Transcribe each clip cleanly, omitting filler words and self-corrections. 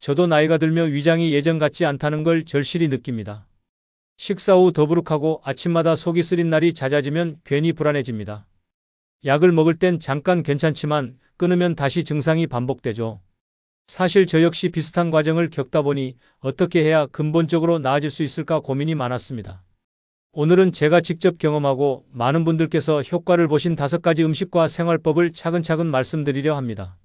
저도 나이가 들며 위장이 예전 같지 않다는 걸 절실히 느낍니다. 식사 후 더부룩하고 아침마다 속이 쓰린 날이 잦아지면 괜히 불안해집니다. 약을 먹을 땐 잠깐 괜찮지만 끊으면 다시 증상이 반복되죠. 사실 저 역시 비슷한 과정을 겪다 보니 어떻게 해야 근본적으로 나아질 수 있을까 고민이 많았습니다. 오늘은 제가 직접 경험하고 많은 분들께서 효과를 보신 5가지 음식과 생활법을 차근차근 말씀드리려 합니다.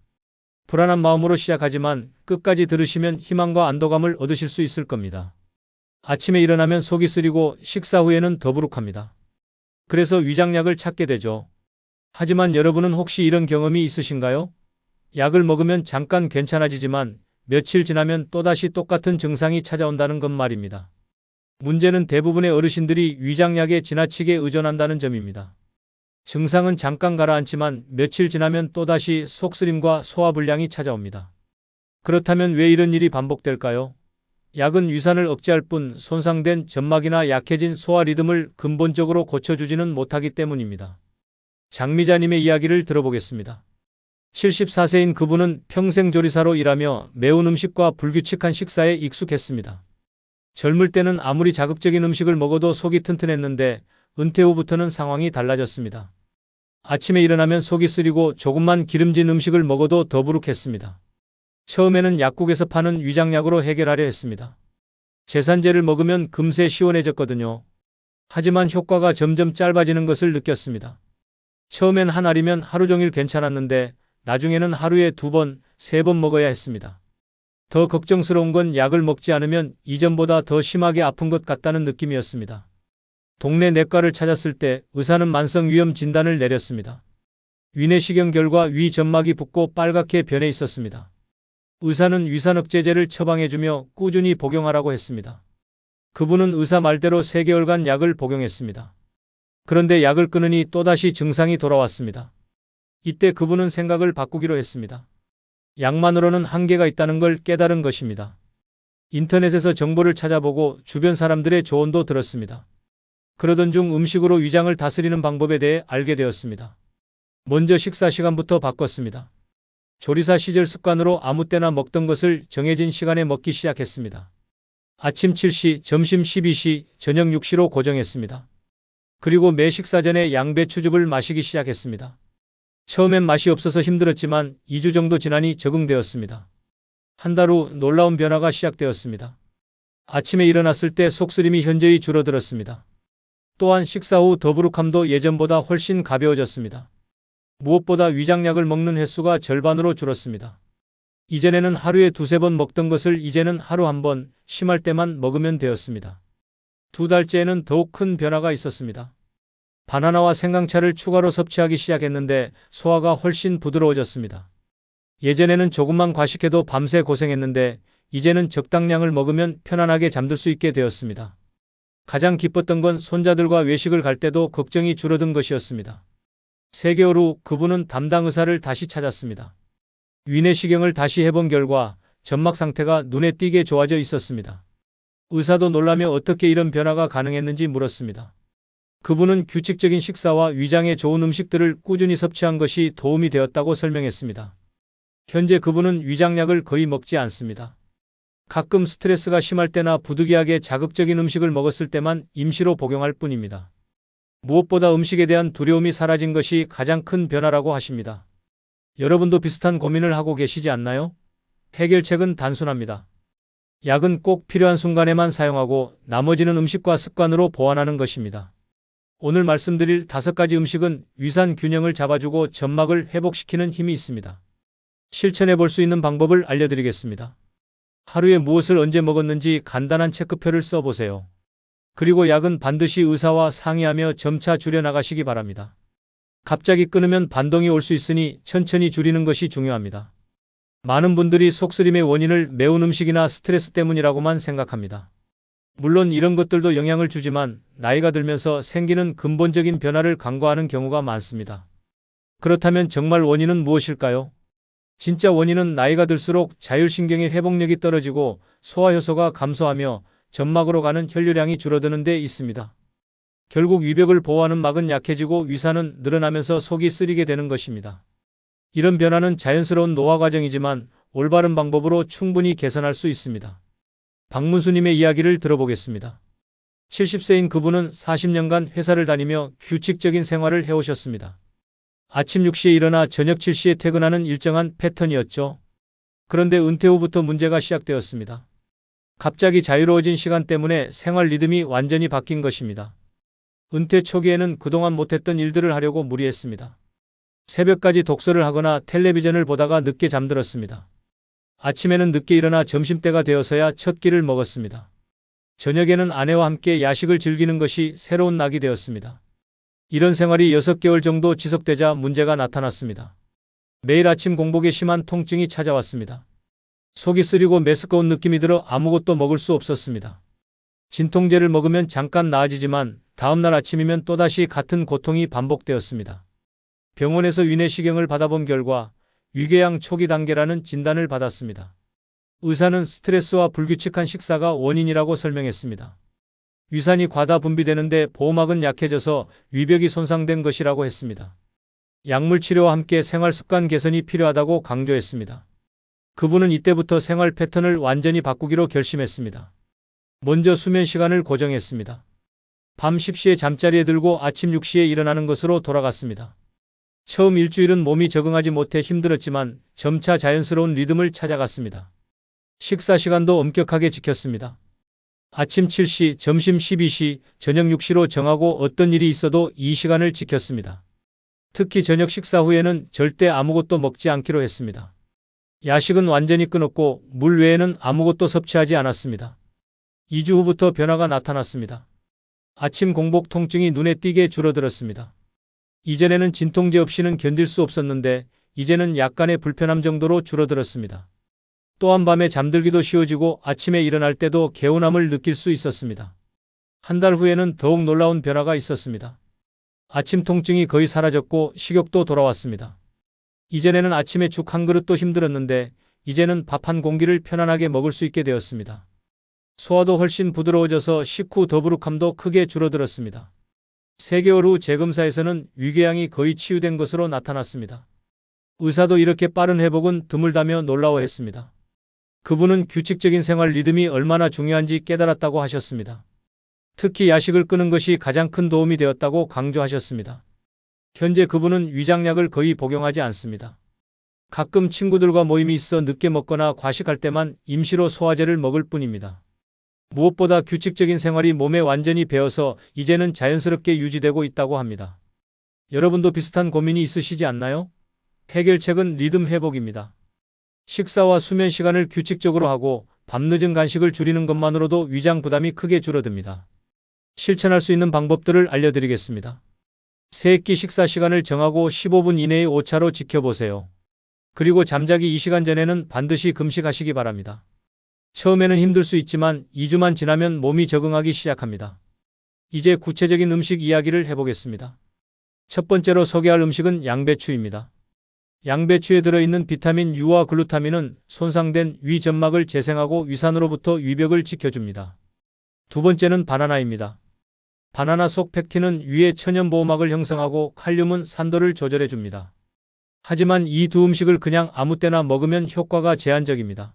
불안한 마음으로 시작하지만 끝까지 들으시면 희망과 안도감을 얻으실 수 있을 겁니다. 아침에 일어나면 속이 쓰리고 식사 후에는 더부룩합니다. 그래서 위장약을 찾게 되죠. 하지만 여러분은 혹시 이런 경험이 있으신가요? 약을 먹으면 잠깐 괜찮아지지만 며칠 지나면 또다시 똑같은 증상이 찾아온다는 것 말입니다. 문제는 대부분의 어르신들이 위장약에 지나치게 의존한다는 점입니다. 증상은 잠깐 가라앉지만 며칠 지나면 또다시 속쓰림과 소화불량이 찾아옵니다. 그렇다면 왜 이런 일이 반복될까요? 약은 위산을 억제할 뿐 손상된 점막이나 약해진 소화 리듬을 근본적으로 고쳐주지는 못하기 때문입니다. 장미자님의 이야기를 들어보겠습니다. 74세인 그분은 평생 조리사로 일하며 매운 음식과 불규칙한 식사에 익숙했습니다. 젊을 때는 아무리 자극적인 음식을 먹어도 속이 튼튼했는데 은퇴 후부터는 상황이 달라졌습니다. 아침에 일어나면 속이 쓰리고 조금만 기름진 음식을 먹어도 더부룩했습니다. 처음에는 약국에서 파는 위장약으로 해결하려 했습니다. 제산제를 먹으면 금세 시원해졌거든요. 하지만 효과가 점점 짧아지는 것을 느꼈습니다. 처음엔 한 알이면 하루 종일 괜찮았는데 나중에는 하루에 2번, 3번 먹어야 했습니다. 더 걱정스러운 건 약을 먹지 않으면 이전보다 더 심하게 아픈 것 같다는 느낌이었습니다. 동네 내과를 찾았을 때 의사는 만성위염 진단을 내렸습니다. 위내시경 결과 위 점막이 붓고 빨갛게 변해 있었습니다. 의사는 위산억제제를 처방해주며 꾸준히 복용하라고 했습니다. 그분은 의사 말대로 3개월간 약을 복용했습니다. 그런데 약을 끊으니 또다시 증상이 돌아왔습니다. 이때 그분은 생각을 바꾸기로 했습니다. 약만으로는 한계가 있다는 걸 깨달은 것입니다. 인터넷에서 정보를 찾아보고 주변 사람들의 조언도 들었습니다. 그러던 중 음식으로 위장을 다스리는 방법에 대해 알게 되었습니다. 먼저 식사 시간부터 바꿨습니다. 조리사 시절 습관으로 아무 때나 먹던 것을 정해진 시간에 먹기 시작했습니다. 아침 7시, 점심 12시, 저녁 6시로 고정했습니다. 그리고 매 식사 전에 양배추즙을 마시기 시작했습니다. 처음엔 맛이 없어서 힘들었지만 2주 정도 지나니 적응되었습니다. 한 달 후 놀라운 변화가 시작되었습니다. 아침에 일어났을 때 속쓰림이 현저히 줄어들었습니다. 또한 식사 후 더부룩함도 예전보다 훨씬 가벼워졌습니다. 무엇보다 위장약을 먹는 횟수가 절반으로 줄었습니다. 이전에는 하루에 2-3번 먹던 것을 이제는 하루 1번, 심할 때만 먹으면 되었습니다. 2달째에는 더욱 큰 변화가 있었습니다. 바나나와 생강차를 추가로 섭취하기 시작했는데 소화가 훨씬 부드러워졌습니다. 예전에는 조금만 과식해도 밤새 고생했는데 이제는 적당량을 먹으면 편안하게 잠들 수 있게 되었습니다. 가장 기뻤던 건 손자들과 외식을 갈 때도 걱정이 줄어든 것이었습니다. 3개월 후 그분은 담당 의사를 다시 찾았습니다. 위내시경을 다시 해본 결과 점막 상태가 눈에 띄게 좋아져 있었습니다. 의사도 놀라며 어떻게 이런 변화가 가능했는지 물었습니다. 그분은 규칙적인 식사와 위장에 좋은 음식들을 꾸준히 섭취한 것이 도움이 되었다고 설명했습니다. 현재 그분은 위장약을 거의 먹지 않습니다. 가끔 스트레스가 심할 때나 부득이하게 자극적인 음식을 먹었을 때만 임시로 복용할 뿐입니다. 무엇보다 음식에 대한 두려움이 사라진 것이 가장 큰 변화라고 하십니다. 여러분도 비슷한 고민을 하고 계시지 않나요? 해결책은 단순합니다. 약은 꼭 필요한 순간에만 사용하고 나머지는 음식과 습관으로 보완하는 것입니다. 오늘 말씀드릴 5가지 음식은 위산 균형을 잡아주고 점막을 회복시키는 힘이 있습니다. 실천해 볼 수 있는 방법을 알려드리겠습니다. 하루에 무엇을 언제 먹었는지 간단한 체크표를 써보세요. 그리고 약은 반드시 의사와 상의하며 점차 줄여나가시기 바랍니다. 갑자기 끊으면 반동이 올 수 있으니 천천히 줄이는 것이 중요합니다. 많은 분들이 속쓰림의 원인을 매운 음식이나 스트레스 때문이라고만 생각합니다. 물론 이런 것들도 영향을 주지만 나이가 들면서 생기는 근본적인 변화를 간과하는 경우가 많습니다. 그렇다면 정말 원인은 무엇일까요? 진짜 원인은 나이가 들수록 자율신경의 회복력이 떨어지고 소화효소가 감소하며 점막으로 가는 혈류량이 줄어드는 데 있습니다. 결국 위벽을 보호하는 막은 약해지고 위산은 늘어나면서 속이 쓰리게 되는 것입니다. 이런 변화는 자연스러운 노화 과정이지만 올바른 방법으로 충분히 개선할 수 있습니다. 박문수님의 이야기를 들어보겠습니다. 70세인 그분은 40년간 회사를 다니며 규칙적인 생활을 해오셨습니다. 아침 6시에 일어나 저녁 7시에 퇴근하는 일정한 패턴이었죠. 그런데 은퇴 후부터 문제가 시작되었습니다. 갑자기 자유로워진 시간 때문에 생활 리듬이 완전히 바뀐 것입니다. 은퇴 초기에는 그동안 못했던 일들을 하려고 무리했습니다. 새벽까지 독서를 하거나 텔레비전을 보다가 늦게 잠들었습니다. 아침에는 늦게 일어나 점심때가 되어서야 첫 끼를 먹었습니다. 저녁에는 아내와 함께 야식을 즐기는 것이 새로운 낙이 되었습니다. 이런 생활이 6개월 정도 지속되자 문제가 나타났습니다. 매일 아침 공복에 심한 통증이 찾아왔습니다. 속이 쓰리고 메스꺼운 느낌이 들어 아무것도 먹을 수 없었습니다. 진통제를 먹으면 잠깐 나아지지만 다음날 아침이면 또다시 같은 고통이 반복되었습니다. 병원에서 위내시경을 받아본 결과 위궤양 초기 단계라는 진단을 받았습니다. 의사는 스트레스와 불규칙한 식사가 원인이라고 설명했습니다. 위산이 과다 분비되는데 보호막은 약해져서 위벽이 손상된 것이라고 했습니다. 약물 치료와 함께 생활 습관 개선이 필요하다고 강조했습니다. 그분은 이때부터 생활 패턴을 완전히 바꾸기로 결심했습니다. 먼저 수면 시간을 고정했습니다. 밤 10시에 잠자리에 들고 아침 6시에 일어나는 것으로 돌아갔습니다. 처음 일주일은 몸이 적응하지 못해 힘들었지만 점차 자연스러운 리듬을 찾아갔습니다. 식사 시간도 엄격하게 지켰습니다. 아침 7시, 점심 12시, 저녁 6시로 정하고 어떤 일이 있어도 이 시간을 지켰습니다. 특히 저녁 식사 후에는 절대 아무것도 먹지 않기로 했습니다. 야식은 완전히 끊었고 물 외에는 아무것도 섭취하지 않았습니다. 2주 후부터 변화가 나타났습니다. 아침 공복 통증이 눈에 띄게 줄어들었습니다. 이전에는 진통제 없이는 견딜 수 없었는데 이제는 약간의 불편함 정도로 줄어들었습니다. 또한 밤에 잠들기도 쉬워지고 아침에 일어날 때도 개운함을 느낄 수 있었습니다. 한 달 후에는 더욱 놀라운 변화가 있었습니다. 아침 통증이 거의 사라졌고 식욕도 돌아왔습니다. 이전에는 아침에 죽 한 그릇도 힘들었는데 이제는 밥 한 공기를 편안하게 먹을 수 있게 되었습니다. 소화도 훨씬 부드러워져서 식후 더부룩함도 크게 줄어들었습니다. 3개월 후 재검사에서는 위궤양이 거의 치유된 것으로 나타났습니다. 의사도 이렇게 빠른 회복은 드물다며 놀라워했습니다. 그분은 규칙적인 생활 리듬이 얼마나 중요한지 깨달았다고 하셨습니다. 특히 야식을 끊은 것이 가장 큰 도움이 되었다고 강조하셨습니다. 현재 그분은 위장약을 거의 복용하지 않습니다. 가끔 친구들과 모임이 있어 늦게 먹거나 과식할 때만 임시로 소화제를 먹을 뿐입니다. 무엇보다 규칙적인 생활이 몸에 완전히 배어서 이제는 자연스럽게 유지되고 있다고 합니다. 여러분도 비슷한 고민이 있으시지 않나요? 해결책은 리듬 회복입니다. 식사와 수면 시간을 규칙적으로 하고 밤늦은 간식을 줄이는 것만으로도 위장 부담이 크게 줄어듭니다. 실천할 수 있는 방법들을 알려드리겠습니다. 새끼 식사 시간을 정하고 15분 이내의 오차로 지켜보세요. 그리고 잠자기 2시간 전에는 반드시 금식하시기 바랍니다. 처음에는 힘들 수 있지만 2주만 지나면 몸이 적응하기 시작합니다. 이제 구체적인 음식 이야기를 해보겠습니다. 첫 번째로 소개할 음식은 양배추입니다. 양배추에 들어있는 비타민 U와 글루타민은 손상된 위 점막을 재생하고 위산으로부터 위벽을 지켜줍니다. 두 번째는 바나나입니다. 바나나 속 펙틴은 위의 천연보호막을 형성하고 칼륨은 산도를 조절해줍니다. 하지만 이 두 음식을 그냥 아무 때나 먹으면 효과가 제한적입니다.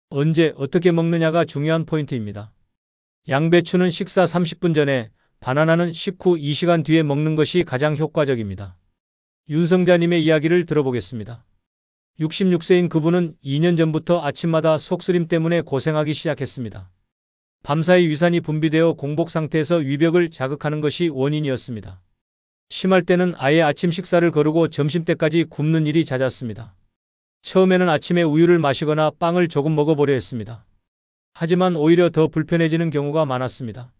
언제 어떻게 먹느냐가 중요한 포인트입니다. 양배추는 식사 30분 전에, 바나나는 식후 2시간 뒤에 먹는 것이 가장 효과적입니다. 윤성자님의 이야기를 들어보겠습니다. 66세인 그분은 2년 전부터 아침마다 속쓰림 때문에 고생하기 시작했습니다. 밤사이 위산이 분비되어 공복 상태에서 위벽을 자극하는 것이 원인이었습니다. 심할 때는 아예 아침 식사를 거르고 점심때까지 굶는 일이 잦았습니다. 처음에는 아침에 우유를 마시거나 빵을 조금 먹어보려 했습니다. 하지만 오히려 더 불편해지는 경우가 많았습니다.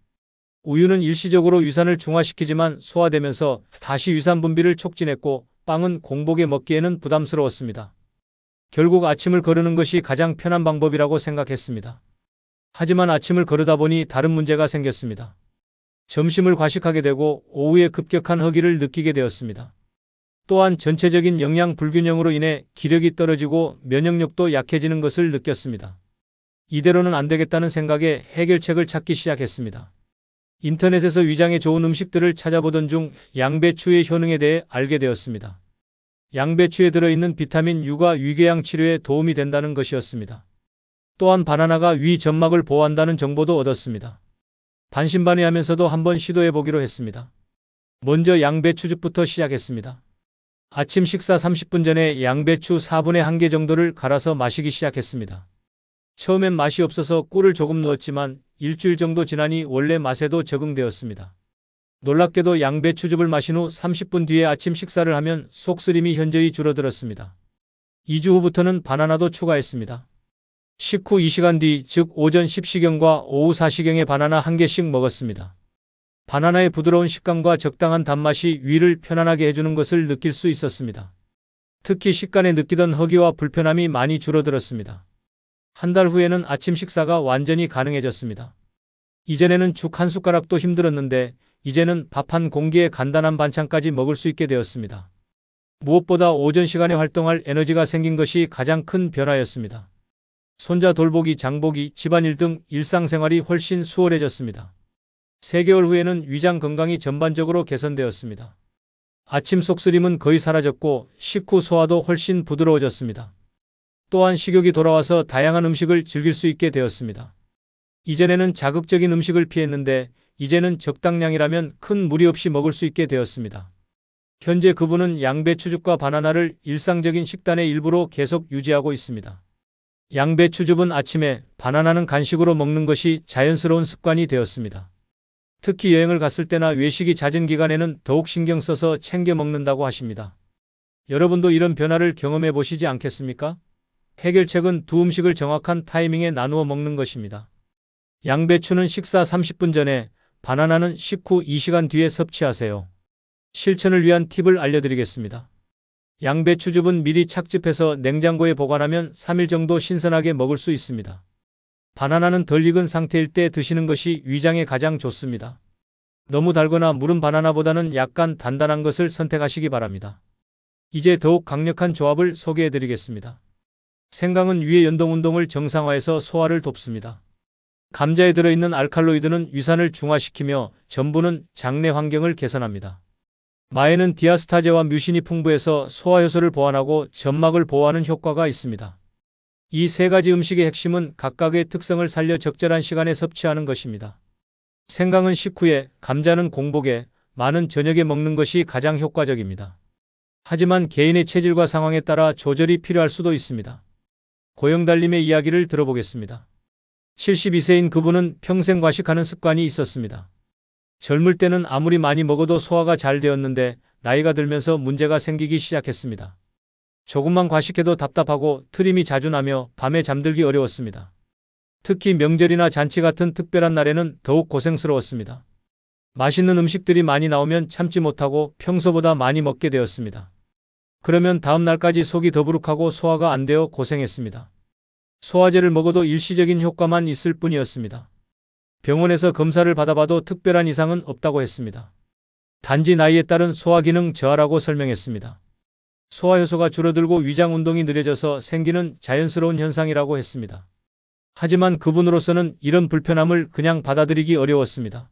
우유는 일시적으로 위산을 중화시키지만 소화되면서 다시 위산 분비를 촉진했고 빵은 공복에 먹기에는 부담스러웠습니다. 결국 아침을 거르는 것이 가장 편한 방법이라고 생각했습니다. 하지만 아침을 거르다 보니 다른 문제가 생겼습니다. 점심을 과식하게 되고 오후에 급격한 허기를 느끼게 되었습니다. 또한 전체적인 영양 불균형으로 인해 기력이 떨어지고 면역력도 약해지는 것을 느꼈습니다. 이대로는 안 되겠다는 생각에 해결책을 찾기 시작했습니다. 인터넷에서 위장에 좋은 음식들을 찾아보던 중 양배추의 효능에 대해 알게 되었습니다. 양배추에 들어있는 비타민 U가 위궤양 치료에 도움이 된다는 것이었습니다. 또한 바나나가 위 점막을 보호한다는 정보도 얻었습니다. 반신반의하면서도 한번 시도해보기로 했습니다. 먼저 양배추즙부터 시작했습니다. 아침 식사 30분 전에 양배추 4분의 1개 정도를 갈아서 마시기 시작했습니다. 처음엔 맛이 없어서 꿀을 조금 넣었지만 일주일 정도 지나니 원래 맛에도 적응되었습니다. 놀랍게도 양배추즙을 마신 후 30분 뒤에 아침 식사를 하면 속쓰림이 현저히 줄어들었습니다. 2주 후부터는 바나나도 추가했습니다. 식후 2시간 뒤, 즉 오전 10시경과 오후 4시경에 바나나 1개씩 먹었습니다. 바나나의 부드러운 식감과 적당한 단맛이 위를 편안하게 해주는 것을 느낄 수 있었습니다. 특히 식간에 느끼던 허기와 불편함이 많이 줄어들었습니다. 한 달 후에는 아침 식사가 완전히 가능해졌습니다. 이전에는 죽 한 숟가락도 힘들었는데 이제는 밥 한 공기에 간단한 반찬까지 먹을 수 있게 되었습니다. 무엇보다 오전 시간에 활동할 에너지가 생긴 것이 가장 큰 변화였습니다. 손자 돌보기, 장보기, 집안일 등 일상생활이 훨씬 수월해졌습니다. 3개월 후에는 위장 건강이 전반적으로 개선되었습니다. 아침 속쓰림은 거의 사라졌고 식후 소화도 훨씬 부드러워졌습니다. 또한 식욕이 돌아와서 다양한 음식을 즐길 수 있게 되었습니다. 이전에는 자극적인 음식을 피했는데 이제는 적당량이라면 큰 무리 없이 먹을 수 있게 되었습니다. 현재 그분은 양배추즙과 바나나를 일상적인 식단의 일부로 계속 유지하고 있습니다. 양배추즙은 아침에, 바나나는 간식으로 먹는 것이 자연스러운 습관이 되었습니다. 특히 여행을 갔을 때나 외식이 잦은 기간에는 더욱 신경 써서 챙겨 먹는다고 하십니다. 여러분도 이런 변화를 경험해 보시지 않겠습니까? 해결책은 두 음식을 정확한 타이밍에 나누어 먹는 것입니다. 양배추는 식사 30분 전에, 바나나는 식후 2시간 뒤에 섭취하세요. 실천을 위한 팁을 알려드리겠습니다. 양배추즙은 미리 착즙해서 냉장고에 보관하면 3일 정도 신선하게 먹을 수 있습니다. 바나나는 덜 익은 상태일 때 드시는 것이 위장에 가장 좋습니다. 너무 달거나 무른 바나나보다는 약간 단단한 것을 선택하시기 바랍니다. 이제 더욱 강력한 조합을 소개해드리겠습니다. 생강은 위의 연동운동을 정상화해서 소화를 돕습니다. 감자에 들어있는 알칼로이드는 위산을 중화시키며 전분은 장내 환경을 개선합니다. 마에는 디아스타제와 뮤신이 풍부해서 소화효소를 보완하고 점막을 보호하는 효과가 있습니다. 이 세 가지 음식의 핵심은 각각의 특성을 살려 적절한 시간에 섭취하는 것입니다. 생강은 식후에, 감자는 공복에, 마는 저녁에 먹는 것이 가장 효과적입니다. 하지만 개인의 체질과 상황에 따라 조절이 필요할 수도 있습니다. 고영달님의 이야기를 들어보겠습니다. 72세인 그분은 평생 과식하는 습관이 있었습니다. 젊을 때는 아무리 많이 먹어도 소화가 잘 되었는데 나이가 들면서 문제가 생기기 시작했습니다. 조금만 과식해도 답답하고 트림이 자주 나며 밤에 잠들기 어려웠습니다. 특히 명절이나 잔치 같은 특별한 날에는 더욱 고생스러웠습니다. 맛있는 음식들이 많이 나오면 참지 못하고 평소보다 많이 먹게 되었습니다. 그러면 다음 날까지 속이 더부룩하고 소화가 안 되어 고생했습니다. 소화제를 먹어도 일시적인 효과만 있을 뿐이었습니다. 병원에서 검사를 받아봐도 특별한 이상은 없다고 했습니다. 단지 나이에 따른 소화기능 저하라고 설명했습니다. 소화효소가 줄어들고 위장 운동이 느려져서 생기는 자연스러운 현상이라고 했습니다. 하지만 그분으로서는 이런 불편함을 그냥 받아들이기 어려웠습니다.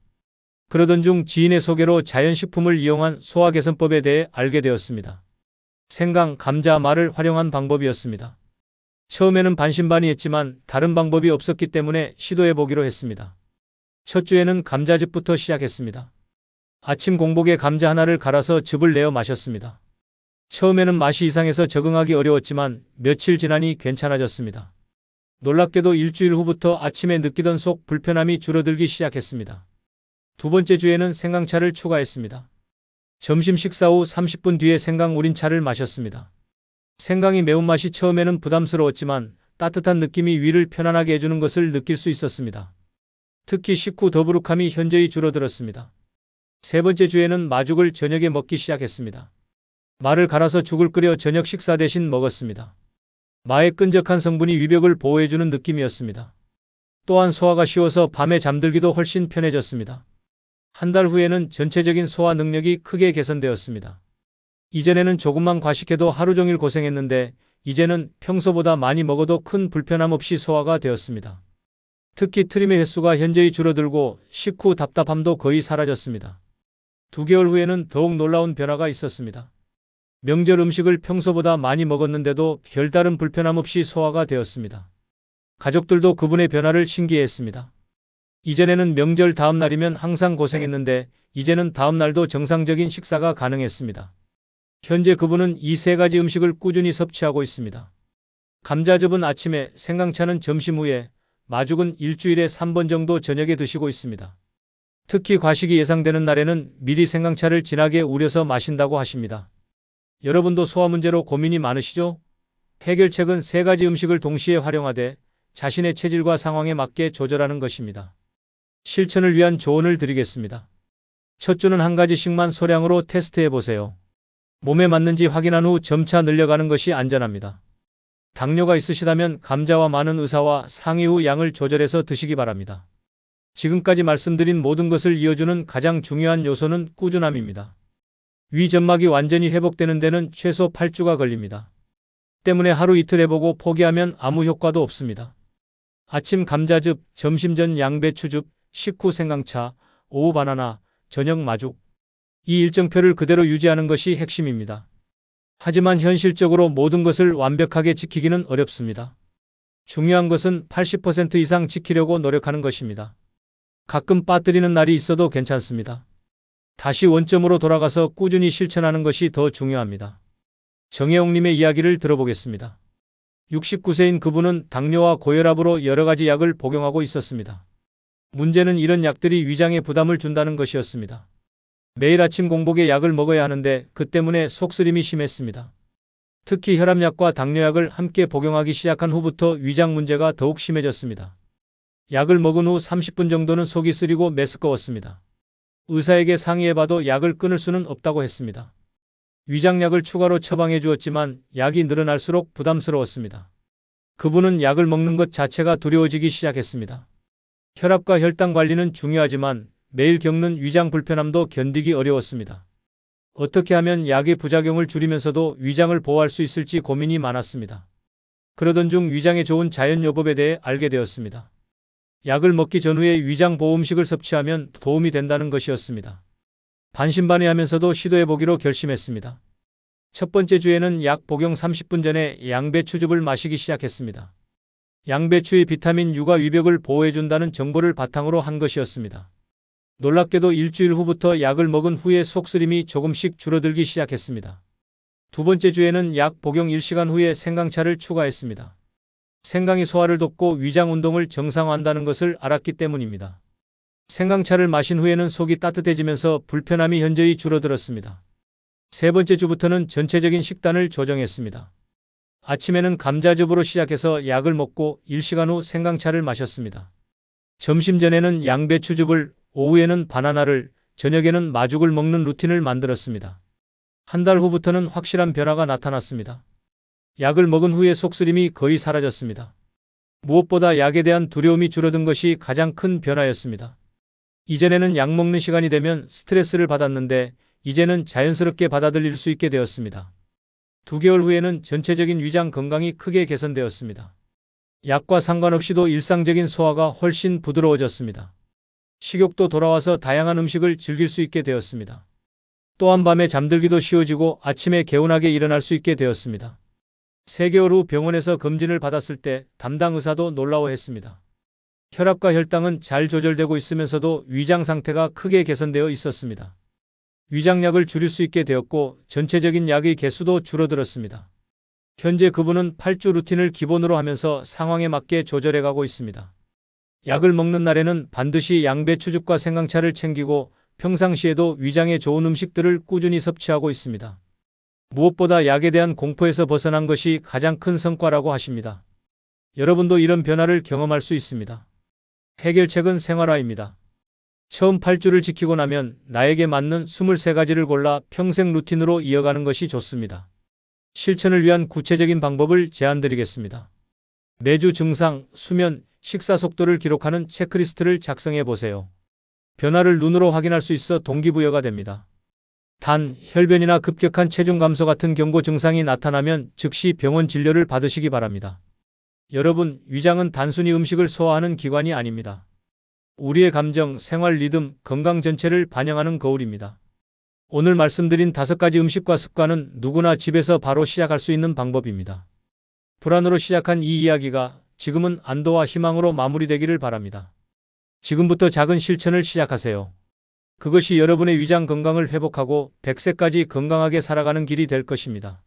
그러던 중 지인의 소개로 자연식품을 이용한 소화 개선법에 대해 알게 되었습니다. 생강, 감자, 마를 활용한 방법이었습니다. 처음에는 반신반의했지만 다른 방법이 없었기 때문에 시도해보기로 했습니다. 첫 주에는 감자즙부터 시작했습니다. 아침 공복에 감자 하나를 갈아서 즙을 내어 마셨습니다. 처음에는 맛이 이상해서 적응하기 어려웠지만 며칠 지나니 괜찮아졌습니다. 놀랍게도 일주일 후부터 아침에 느끼던 속 불편함이 줄어들기 시작했습니다. 두 번째 주에는 생강차를 추가했습니다. 점심 식사 후 30분 뒤에 생강 우린 차를 마셨습니다. 생강이 매운맛이 처음에는 부담스러웠지만 따뜻한 느낌이 위를 편안하게 해주는 것을 느낄 수 있었습니다. 특히 식후 더부룩함이 현저히 줄어들었습니다. 세 번째 주에는 마죽을 저녁에 먹기 시작했습니다. 마를 갈아서 죽을 끓여 저녁 식사 대신 먹었습니다. 마의 끈적한 성분이 위벽을 보호해주는 느낌이었습니다. 또한 소화가 쉬워서 밤에 잠들기도 훨씬 편해졌습니다. 한 달 후에는 전체적인 소화 능력이 크게 개선되었습니다. 이전에는 조금만 과식해도 하루 종일 고생했는데 이제는 평소보다 많이 먹어도 큰 불편함 없이 소화가 되었습니다. 특히 트림의 횟수가 현저히 줄어들고 식후 답답함도 거의 사라졌습니다. 2개월 후에는 더욱 놀라운 변화가 있었습니다. 명절 음식을 평소보다 많이 먹었는데도 별다른 불편함 없이 소화가 되었습니다. 가족들도 그분의 변화를 신기해했습니다. 이전에는 명절 다음 날이면 항상 고생했는데 이제는 다음 날도 정상적인 식사가 가능했습니다. 현재 그분은 이 세 가지 음식을 꾸준히 섭취하고 있습니다. 감자즙은 아침에, 생강차는 점심 후에, 마죽은 일주일에 3번 정도 저녁에 드시고 있습니다. 특히 과식이 예상되는 날에는 미리 생강차를 진하게 우려서 마신다고 하십니다. 여러분도 소화 문제로 고민이 많으시죠? 해결책은 세 가지 음식을 동시에 활용하되 자신의 체질과 상황에 맞게 조절하는 것입니다. 실천을 위한 조언을 드리겠습니다. 첫 주는 한 가지씩만 소량으로 테스트해 보세요. 몸에 맞는지 확인한 후 점차 늘려가는 것이 안전합니다. 당뇨가 있으시다면 감자와 많은 의사와 상의 후 양을 조절해서 드시기 바랍니다. 지금까지 말씀드린 모든 것을 이어주는 가장 중요한 요소는 꾸준함입니다. 위 점막이 완전히 회복되는 데는 최소 8주가 걸립니다. 때문에 하루 이틀 해보고 포기하면 아무 효과도 없습니다. 아침 감자즙, 점심 전 양배추즙, 식후 생강차, 오후 바나나, 저녁 마죽. 이 일정표를 그대로 유지하는 것이 핵심입니다. 하지만 현실적으로 모든 것을 완벽하게 지키기는 어렵습니다. 중요한 것은 80% 이상 지키려고 노력하는 것입니다. 가끔 빠뜨리는 날이 있어도 괜찮습니다. 다시 원점으로 돌아가서 꾸준히 실천하는 것이 더 중요합니다. 정혜옥님의 이야기를 들어보겠습니다. 69세인 그분은 당뇨와 고혈압으로 여러 가지 약을 복용하고 있었습니다. 문제는 이런 약들이 위장에 부담을 준다는 것이었습니다. 매일 아침 공복에 약을 먹어야 하는데 그 때문에 속쓰림이 심했습니다. 특히 혈압약과 당뇨약을 함께 복용하기 시작한 후부터 위장 문제가 더욱 심해졌습니다. 약을 먹은 후 30분 정도는 속이 쓰리고 메스꺼웠습니다. 의사에게 상의해봐도 약을 끊을 수는 없다고 했습니다. 위장약을 추가로 처방해 주었지만 약이 늘어날수록 부담스러웠습니다. 그분은 약을 먹는 것 자체가 두려워지기 시작했습니다. 혈압과 혈당 관리는 중요하지만 매일 겪는 위장 불편함도 견디기 어려웠습니다. 어떻게 하면 약의 부작용을 줄이면서도 위장을 보호할 수 있을지 고민이 많았습니다. 그러던 중 위장에 좋은 자연요법에 대해 알게 되었습니다. 약을 먹기 전후에 위장보호 음식을 섭취하면 도움이 된다는 것이었습니다. 반신반의하면서도 시도해보기로 결심했습니다. 첫 번째 주에는 약 복용 30분 전에 양배추즙을 마시기 시작했습니다. 양배추의 비타민 U가 위벽을 보호해준다는 정보를 바탕으로 한 것이었습니다. 놀랍게도 일주일 후부터 약을 먹은 후에 속쓰림이 조금씩 줄어들기 시작했습니다. 두 번째 주에는 약 복용 1시간 후에 생강차를 추가했습니다. 생강이 소화를 돕고 위장 운동을 정상화한다는 것을 알았기 때문입니다. 생강차를 마신 후에는 속이 따뜻해지면서 불편함이 현저히 줄어들었습니다. 세 번째 주부터는 전체적인 식단을 조정했습니다. 아침에는 감자즙으로 시작해서 약을 먹고 1시간 후 생강차를 마셨습니다. 점심 전에는 양배추즙을, 오후에는 바나나를, 저녁에는 마죽을 먹는 루틴을 만들었습니다. 한 달 후부터는 확실한 변화가 나타났습니다. 약을 먹은 후에 속쓰림이 거의 사라졌습니다. 무엇보다 약에 대한 두려움이 줄어든 것이 가장 큰 변화였습니다. 이전에는 약 먹는 시간이 되면 스트레스를 받았는데 이제는 자연스럽게 받아들일 수 있게 되었습니다. 2개월 후에는 전체적인 위장 건강이 크게 개선되었습니다. 약과 상관없이도 일상적인 소화가 훨씬 부드러워졌습니다. 식욕도 돌아와서 다양한 음식을 즐길 수 있게 되었습니다. 또한 밤에 잠들기도 쉬워지고 아침에 개운하게 일어날 수 있게 되었습니다. 3개월 후 병원에서 검진을 받았을 때 담당 의사도 놀라워했습니다. 혈압과 혈당은 잘 조절되고 있으면서도 위장 상태가 크게 개선되어 있었습니다. 위장약을 줄일 수 있게 되었고 전체적인 약의 개수도 줄어들었습니다. 현재 그분은 8주 루틴을 기본으로 하면서 상황에 맞게 조절해가고 있습니다. 약을 먹는 날에는 반드시 양배추즙과 생강차를 챙기고 평상시에도 위장에 좋은 음식들을 꾸준히 섭취하고 있습니다. 무엇보다 약에 대한 공포에서 벗어난 것이 가장 큰 성과라고 하십니다. 여러분도 이런 변화를 경험할 수 있습니다. 해결책은 생활화입니다. 처음 8주를 지키고 나면 나에게 맞는 23가지를 골라 평생 루틴으로 이어가는 것이 좋습니다. 실천을 위한 구체적인 방법을 제안드리겠습니다. 매주 증상, 수면, 식사 속도를 기록하는 체크리스트를 작성해 보세요. 변화를 눈으로 확인할 수 있어 동기부여가 됩니다. 단, 혈변이나 급격한 체중 감소 같은 경고 증상이 나타나면 즉시 병원 진료를 받으시기 바랍니다. 여러분, 위장은 단순히 음식을 소화하는 기관이 아닙니다. 우리의 감정, 생활 리듬, 건강 전체를 반영하는 거울입니다. 오늘 말씀드린 5가지 음식과 습관은 누구나 집에서 바로 시작할 수 있는 방법입니다. 불안으로 시작한 이 이야기가 지금은 안도와 희망으로 마무리되기를 바랍니다. 지금부터 작은 실천을 시작하세요. 그것이 여러분의 위장 건강을 회복하고 100세까지 건강하게 살아가는 길이 될 것입니다.